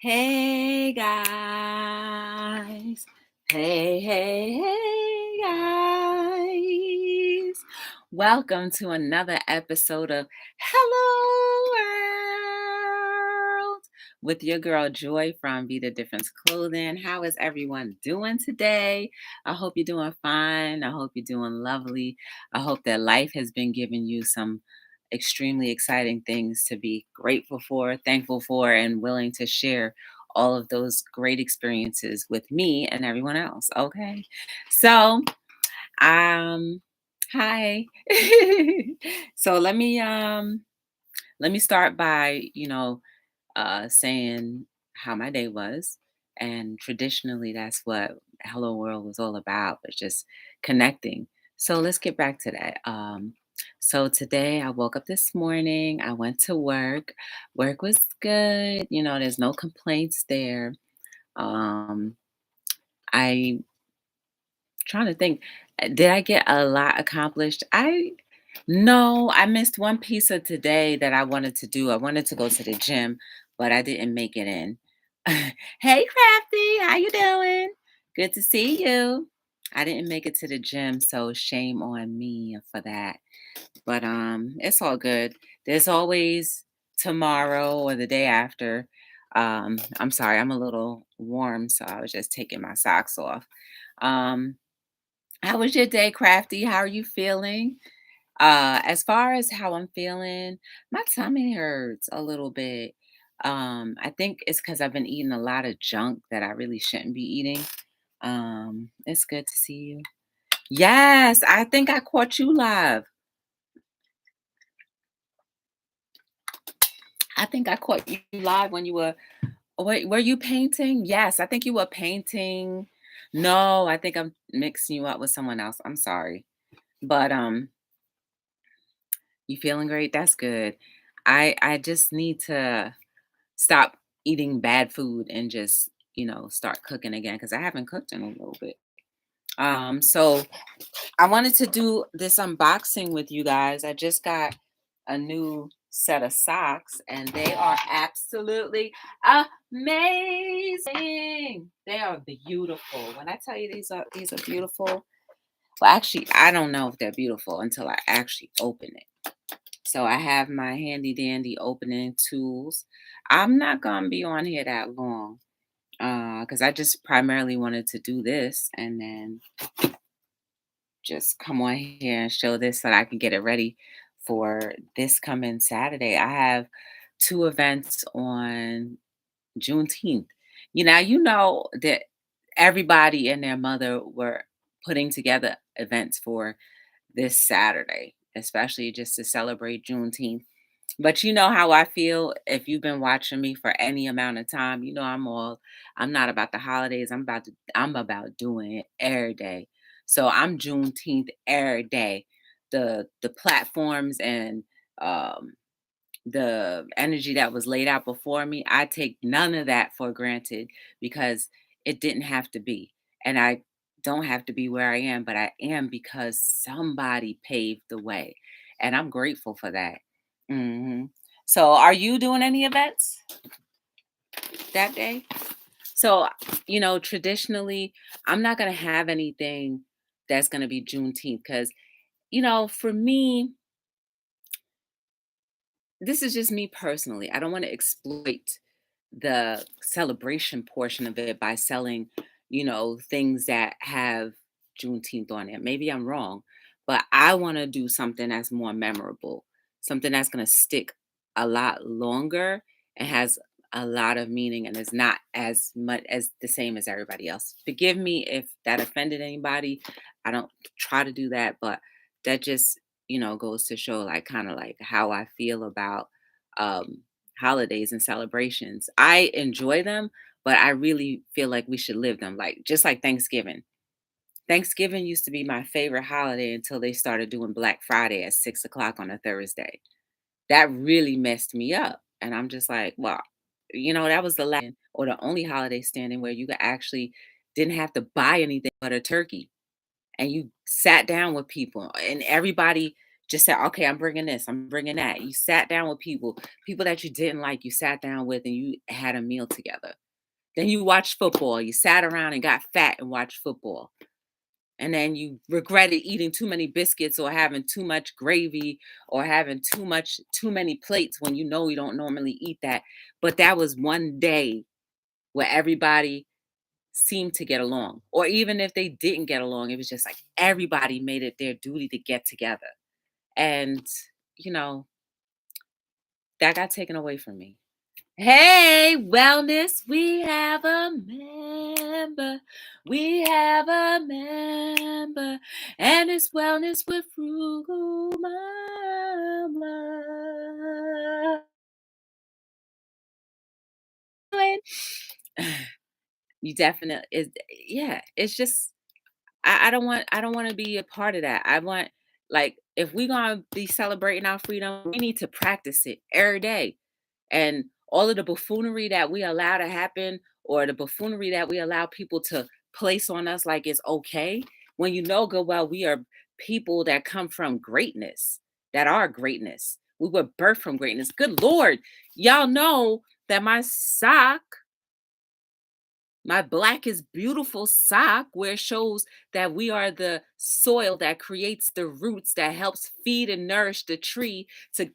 Hey guys. Hey guys. Welcome to another episode of Hello World with your girl Joy from Be the Difference Clothing. How is everyone doing today? I hope you're doing fine. I hope you're doing lovely. I hope that life has been giving you some extremely exciting things to be grateful for, thankful for, and willing to share all of those great experiences with me and everyone else. Okay. So, um, hi. So let me start by, saying how my day was. And traditionally that's what Hello World was all about, was just connecting. So let's get back to that. So today I woke up this morning, I went to work. Work was good, there's no complaints there. Um, I trying to think, did I get a lot accomplished? I No, I missed one piece of today that I wanted to do. I wanted to go to the gym, but I didn't make it in. Hey Crafty, how you doing? Good to see you. I didn't make it to the gym, so shame on me for that. But it's all good. There's always tomorrow or the day after. I'm sorry, I'm a little warm, so I was just taking my socks off. Um, how was your day, Crafty? How are you feeling? As far as how I'm feeling, my tummy hurts a little bit. I think it's because I've been eating a lot of junk that I really shouldn't be eating. It's good to see you. Yes, I think I caught you live. I think I caught you live when you were. Wait, were you painting? Yes, I think you were painting. No, I think I'm mixing you up with someone else. I'm sorry, but you feeling great? That's good. I just need to stop eating bad food and just, start cooking again because I haven't cooked in a little bit. So I wanted to do this unboxing with you guys. I just got a new set of socks and they are absolutely amazing. They are beautiful. When I tell you these are beautiful, well, actually, I don't know if they're beautiful until I actually open it. So I have my handy dandy opening tools. I'm not gonna be on here that long because I just primarily wanted to do this and then just come on here and show this so that I can get it ready for this coming Saturday. I have two events on Juneteenth. You know that everybody and their mother were putting together events for this Saturday, especially just to celebrate Juneteenth. But you know how I feel if you've been watching me for any amount of time. I'm not about the holidays. I'm about doing it every day. So I'm Juneteenth every day. The platforms and um the energy that was laid out before me, I take none of that for granted because it didn't have to be. And I don't have to be where I am, but I am because somebody paved the way. And I'm grateful for that. So, are you doing any events that day? So, traditionally, I'm not going to have anything that's going to be Juneteenth because, for me, this is just me personally. I don't want to exploit the celebration portion of it by selling, things that have Juneteenth on it. Maybe I'm wrong, but I want to do something that's more memorable, something that's going to stick a lot longer and has a lot of meaning and is not as much as the same as everybody else. Forgive me if that offended anybody. I don't try to do that, but that just, goes to show like kind of like how I feel about um holidays and celebrations. I enjoy them, but I really feel like we should live them. Like just like Thanksgiving. Thanksgiving used to be my favorite holiday until they started doing Black Friday at 6 o'clock on a Thursday. That really messed me up. And I'm just like, well, that was the last or the only holiday standing where you could actually didn't have to buy anything but a turkey and you sat down with people and everybody just said, okay, I'm bringing this, I'm bringing that. You sat down with people that you didn't like, you sat down with and you had a meal together. Then you watched football. You sat around and got fat and watched football. And then you regretted eating too many biscuits or having too much gravy or having too many plates when you know you don't normally eat that. But that was one day where everybody seemed to get along. Or even if they didn't get along, it was just like everybody made it their duty to get together. And, you know, that got taken away from me. Hey, wellness, we have a member. We have a member. And it's wellness with Frugal Mama. You definitely is, yeah, it's just I don't want to be a part of that. I want, like, if we're gonna be celebrating our freedom, we need to practice it every day. And all of the buffoonery that we allow to happen, or the buffoonery that we allow people to place on us like it's okay, when you know good well we are people that come from greatness, that are greatness. We were birthed from greatness. Good Lord. Y'all know that my black is beautiful sock, where it shows that we are the soil that creates the roots that helps feed and nourish the tree to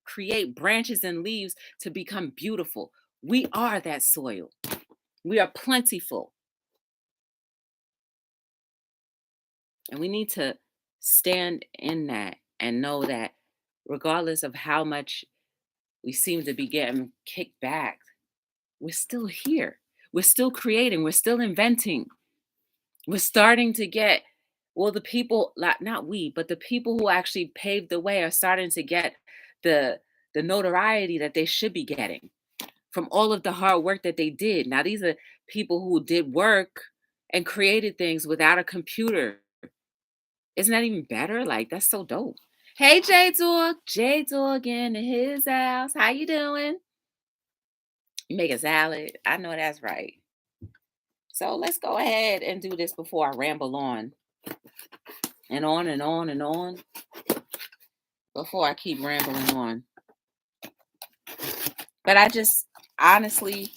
create branches and leaves to become beautiful. We are that soil. We are plentiful. And we need to stand in that and know that regardless of how much we seem to be getting kicked back, we're still here. We're still creating. We're still inventing. We're starting to get, well, the people, not we, but the people who actually paved the way are starting to get the notoriety that they should be getting from all of the hard work that they did. Now these are people who did work and created things without a computer. Isn't that even better? Like, that's so dope. Hey, J Dog in his house. How you doing? You make a salad. I know that's right. So let's go ahead and do this before I ramble on and on and on and on. Before I keep rambling on. But I just, honestly,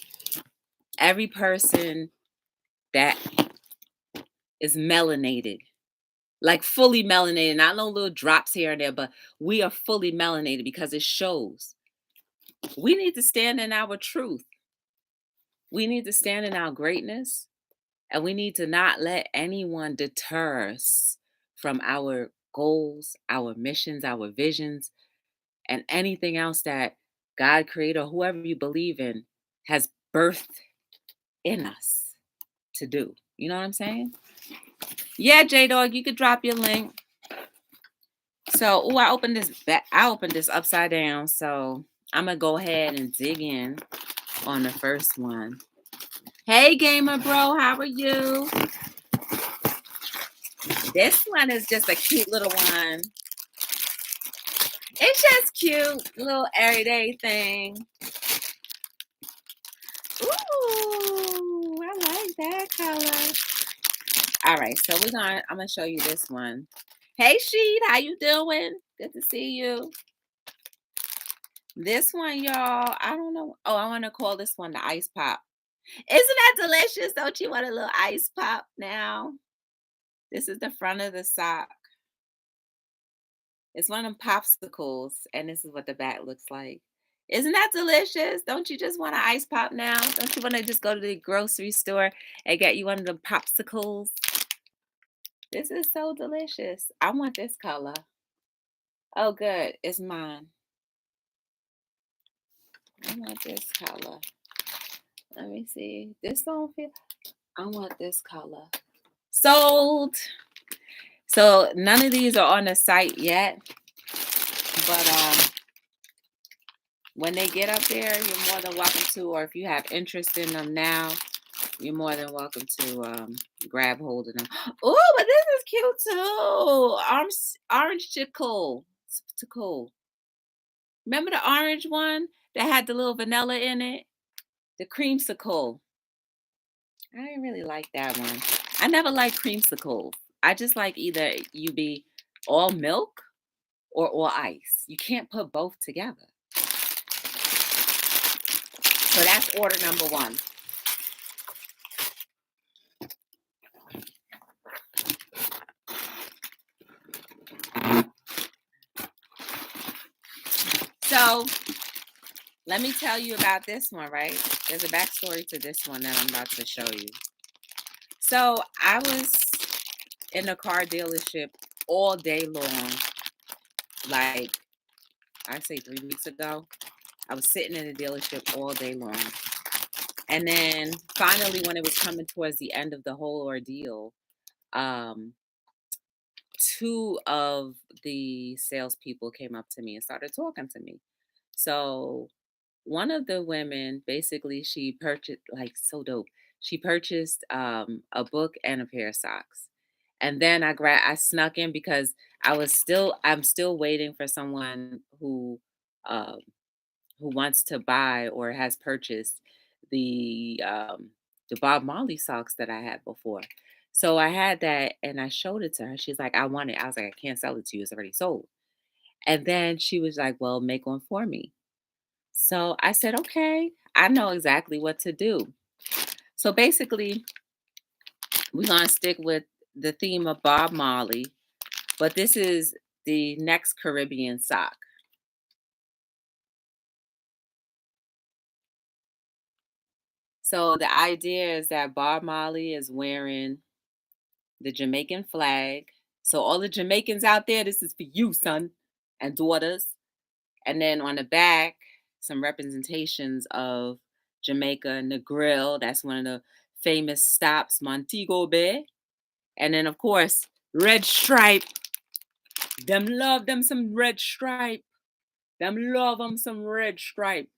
every person that is melanated, like fully melanated, not no little drops here and there, but we are fully melanated because it shows. We need to stand in our truth. We need to stand in our greatness, and we need to not let anyone deter us from our goals, our missions, our visions, and anything else that God created or whoever you believe in has birthed in us to do. You know what I'm saying? Yeah, J Dog, you could drop your link. So, oh, I opened this back. I opened this upside down. So I'm gonna go ahead and dig in on the first one. Hey, gamer bro, how are you? This one is just a cute little one. It's just cute, little everyday thing. Ooh, I like that color. All right, so I'm gonna show you this one. Hey Sheet, how you doing? Good to see you. This one, y'all, I don't know. Oh, I want to call this one the ice pop. Isn't that delicious? Don't you want a little ice pop now? This is the front of the sock. It's one of them popsicles, and this is what the back looks like. Isn't that delicious? Don't you just want an ice pop now? Don't you want to just go to the grocery store and get you one of the popsicles? This is so delicious. I want this color. Oh, good. It's mine. I want this color. Let me see. This don't feel. I want this color. Sold. So none of these are on the site yet, but when they get up there, you're more than welcome to, or if you have interest in them now, you're more than welcome to grab hold of them. Oh, but this is cute too. Orange chickle. Cool. Remember the orange one that had the little vanilla in it? The creamsicle. I didn't really like that one. I never liked creamsicles. I just like either you be all milk or all ice. You can't put both together. So that's order number one. So let me tell you about this one, right? There's a backstory to this one that I'm about to show you. So I was in a car dealership all day long, like I say 3 weeks ago. I was sitting in the dealership all day long. And then finally, when it was coming towards the end of the whole ordeal, um, two of the salespeople came up to me and started talking to me. So one of the women, basically, she purchased, like, so dope. She purchased a book and a pair of socks. And then I snuck in because I'm still waiting for someone um who wants to buy or has purchased the um the Bob Marley socks that I had before. So I had that and I showed it to her. She's like, I want it. I was like, I can't sell it to you. It's already sold. And then she was like, well, make one for me. So I said, okay, I know exactly what to do. So basically, we're going to stick with the theme of Bob Marley, but this is the next Caribbean sock. So the idea is that Bob Marley is wearing the Jamaican flag. So all the Jamaicans out there, this is for you, son and daughters. And then on the back, some representations of Jamaica and the grill. That's one of the famous stops, Montego Bay. And then, of course, red stripe. Them love them some red stripe. Them love them some red stripe.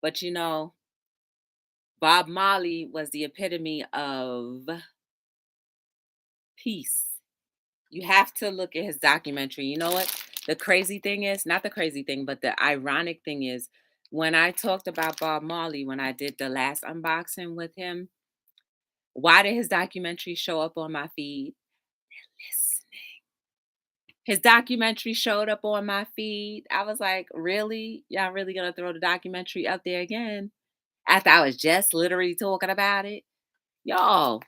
But Bob Marley was the epitome of peace. You have to look at his documentary. You know what? The crazy thing is, not the crazy thing, but the ironic thing is, when I talked about Bob Marley, when I did the last unboxing with him, why did his documentary show up on my feed? Listening. His documentary showed up on my feed. I was like, really? Y'all really gonna throw the documentary up there again? After I was just literally talking about it? Y'all,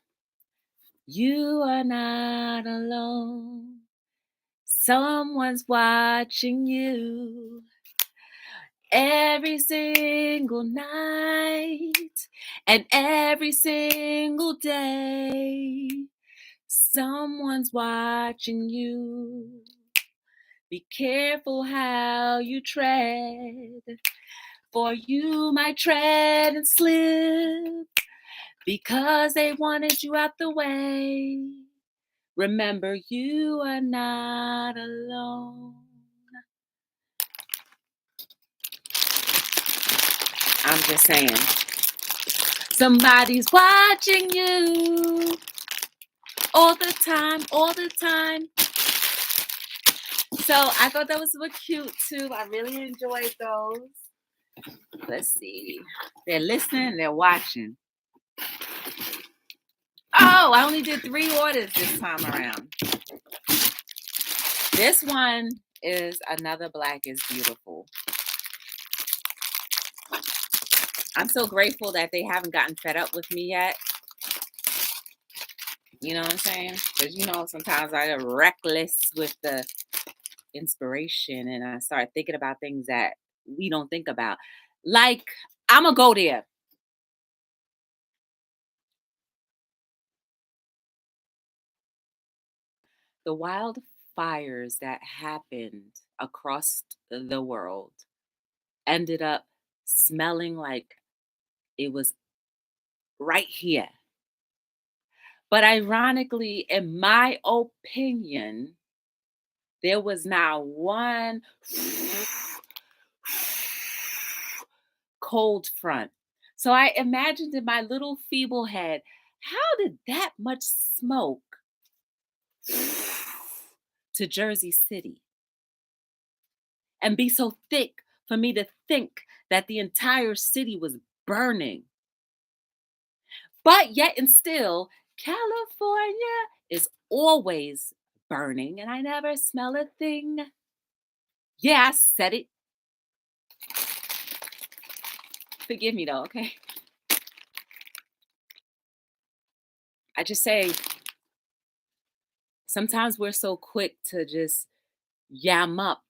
you are not alone. Someone's watching you every single night and every single day. Someone's watching you. Be careful how you tread, for you might tread and slip because they wanted you out the way. Remember, you are not alone. I'm just saying. Somebody's watching you all the time, all the time. So I thought that was so cute too. I really enjoyed those. Let's see. They're listening, they're watching. Oh, I only did 3 orders this time around. This one is another Black is Beautiful. I'm so grateful that they haven't gotten fed up with me yet. You know what I'm saying? Because, sometimes I get reckless with the inspiration and I start thinking about things that we don't think about. Like, I'm going to go there. The wildfires that happened across the world ended up smelling like it was right here. But ironically, in my opinion, there was not one cold front. So I imagined in my little feeble head, how did that much smoke to Jersey City and be so thick for me to think that the entire city was burning? But yet and still, California is always burning and I never smell a thing. Yeah, I said it. Forgive me though, okay? I just say sometimes we're so quick to just yam up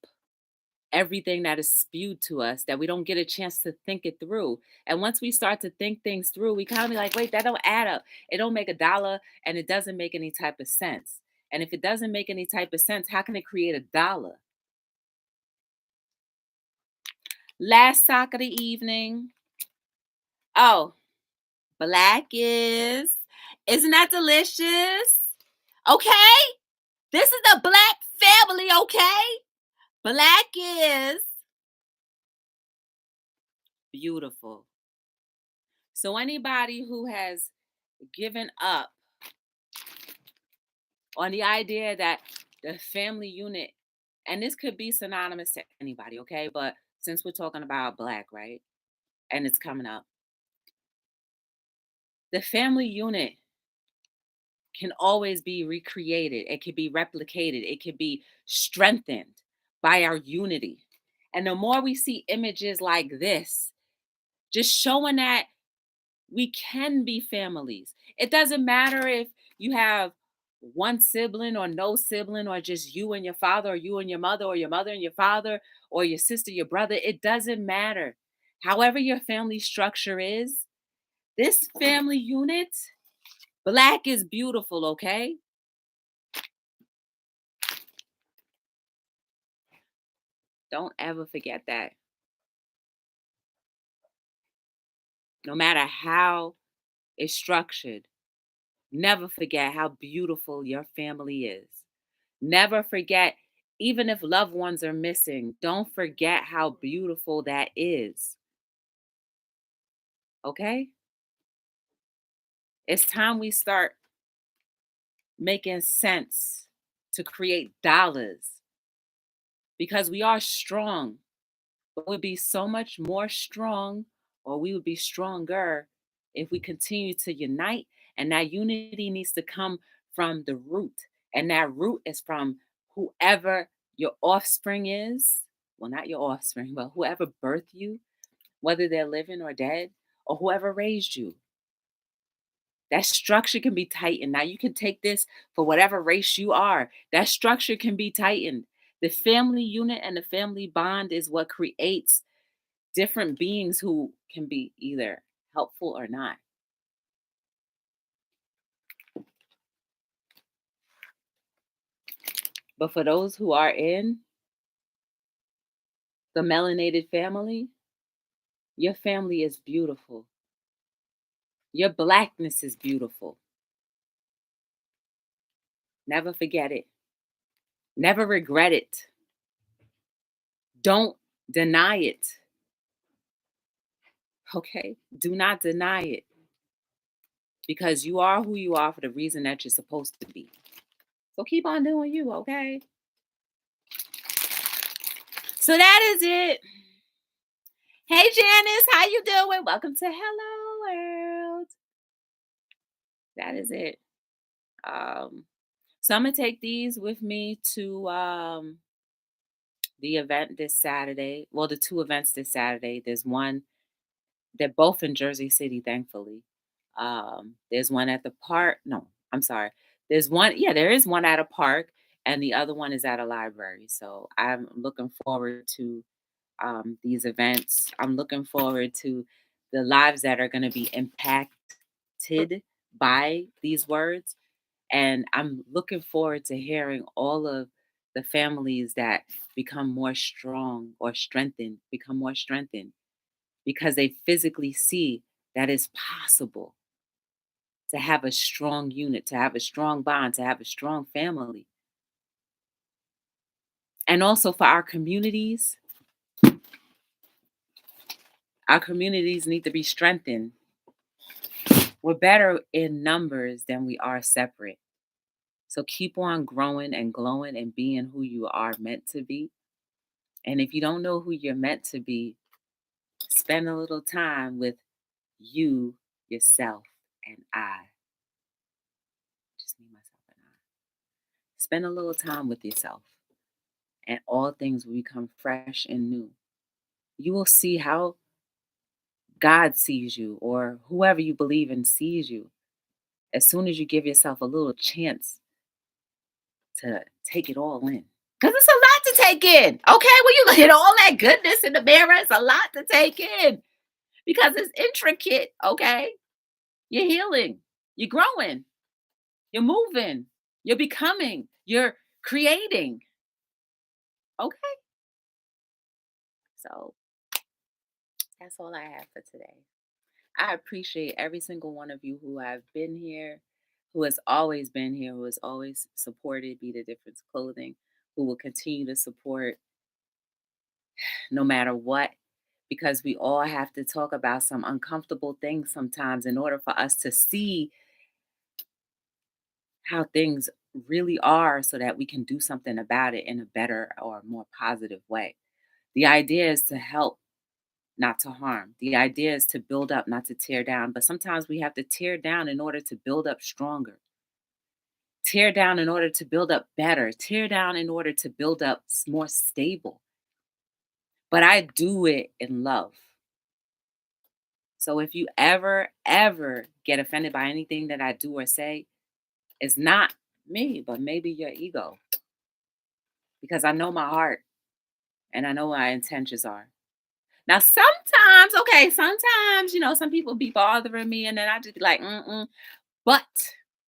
everything that is spewed to us that we don't get a chance to think it through. And once we start to think things through, we kind of be like, wait, that don't add up. It don't make a dollar and it doesn't make any type of sense. And if it doesn't make any type of sense, how can it create a dollar? Last sock of the evening. Oh, black is. Isn't that delicious? Okay. This is the black family, okay? Black is beautiful. So anybody who has given up on the idea that the family unit, and this could be synonymous to anybody, okay? But since we're talking about black, right? And it's coming up, the family unit can always be recreated, it can be replicated, it can be strengthened by our unity. And the more we see images like this, just showing that we can be families. It doesn't matter if you have one sibling or no sibling, or just you and your father, or you and your mother, or your mother and your father, or your sister, your brother. It doesn't matter. However, your family structure is, this family unit, black is beautiful, okay? Don't ever forget that. No matter how it's structured, never forget how beautiful your family is. Never forget, even if loved ones are missing, don't forget how beautiful that is. Okay? It's time we start making sense to create dollars because we are strong, but we'd be so much more strong, or we would be stronger if we continue to unite. And that unity needs to come from the root. And that root is from whoever your offspring is. Well, not your offspring, but whoever birthed you, whether they're living or dead, or whoever raised you. That structure can be tightened. Now, you can take this for whatever race you are. That structure can be tightened. The family unit and the family bond is what creates different beings who can be either helpful or not. But for those who are in the melanated family, your family is beautiful. Your blackness is beautiful. Never forget it. Never regret it. Don't deny it. Okay? Do not deny it because you are who you are for the reason that you're supposed to be. So keep on doing you, okay? So that is it. Hey Janice, how you doing? Welcome to Hello World. That is it. Um, so I'm gonna take these with me to the event this Saturday. Well, the two events this Saturday. There's one, they're both in Jersey City, thankfully. There's one at the park. No, I'm sorry. There's one, yeah, there is one at a park, and the other one is at a library. So I'm looking forward to these events. I'm looking forward to the lives that are going to be impacted by these words. And I'm looking forward to hearing all of the families that become more strong or strengthened, become more strengthened because they physically see that it's possible to have a strong unit, to have a strong bond, to have a strong family. And also for our communities need to be strengthened. We're better in numbers than we are separate. So keep on growing and glowing and being who you are meant to be. And if you don't know who you're meant to be, spend a little time with you, yourself, and I. Just me, myself, and I. Spend a little time with yourself and all things will become fresh and new. You will see how God sees you, or whoever you believe in sees you, as soon as you give yourself a little chance to take it all in. Because it's a lot to take in. Okay, when you look at all that goodness in the mirror, it's a lot to take in because it's intricate. Okay, you're healing, you're growing, you're moving, you're becoming, you're creating. Okay, so that's all I have for today. I appreciate every single one of you who have been here, who has always been here, who has always supported Be the Difference Clothing, who will continue to support no matter what, because we all have to talk about some uncomfortable things sometimes in order for us to see how things really are so that we can do something about it in a better or more positive way. The idea is to help, not to harm. The idea is to build up, not to tear down. But sometimes we have to tear down in order to build up stronger, tear down in order to build up better, tear down in order to build up more stable. But I do it in love. So if you ever get offended by anything that I do or say, it's not me, but maybe your ego. Because I know my heart and I know what my intentions are. Now, sometimes, some people be bothering me and then I just be like, mm-mm. But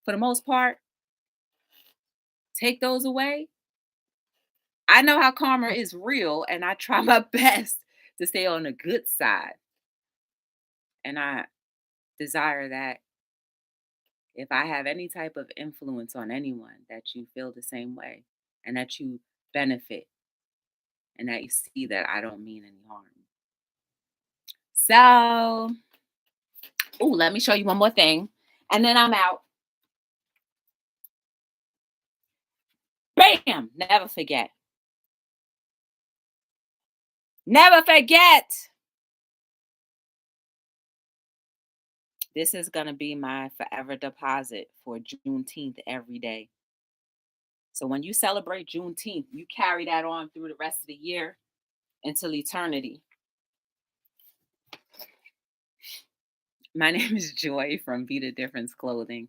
for the most part, take those away. I know how karma is real and I try my best to stay on the good side. And I desire that if I have any type of influence on anyone, that you feel the same way and that you benefit and that you see that I don't mean any harm. So, let me show you one more thing and then I'm out. Bam! Never forget. Never forget. This is going to be my forever deposit for Juneteenth every day. So when you celebrate Juneteenth, you carry that on through the rest of the year until eternity. My name is Joy from Be the Difference Clothing.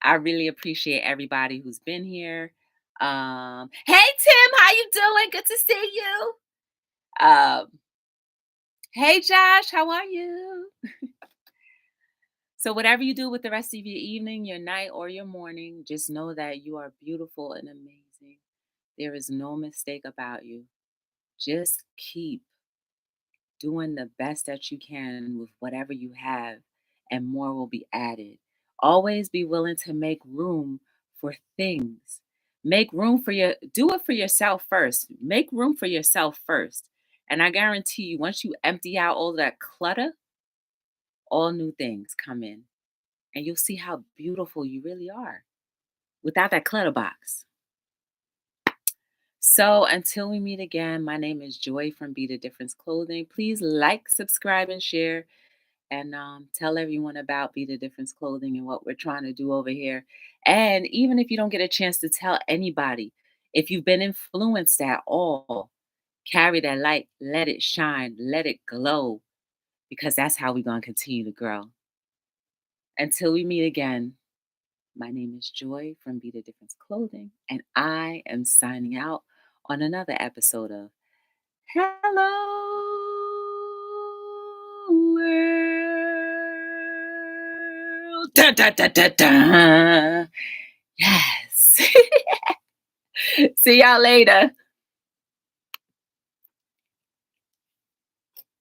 I really appreciate everybody who's been here. Hey Tim, how you doing? Good to see you. Hey Josh, how are you? So whatever you do with the rest of your evening, your night, or your morning, just know that you are beautiful and amazing. There is no mistake about you. Just keep doing the best that you can with whatever you have, and more will be added. Always be willing to make room for things. Make room for do it for yourself first. Make room for yourself first. And I guarantee you, once you empty out all that clutter, all new things come in. And you'll see how beautiful you really are without that clutter box. So until we meet again, my name is Joy from Be the Difference Clothing. Please like, subscribe, and share. And tell everyone about Be the Difference Clothing and what we're trying to do over here. And even if you don't get a chance to tell anybody, if you've been influenced at all, carry that light, let it shine, let it glow, because that's how we're going to continue to grow. Until we meet again, my name is Joy from Be the Difference Clothing, and I am signing out on another episode of Hello World. Da, da, da, da, da. Yes. See y'all later.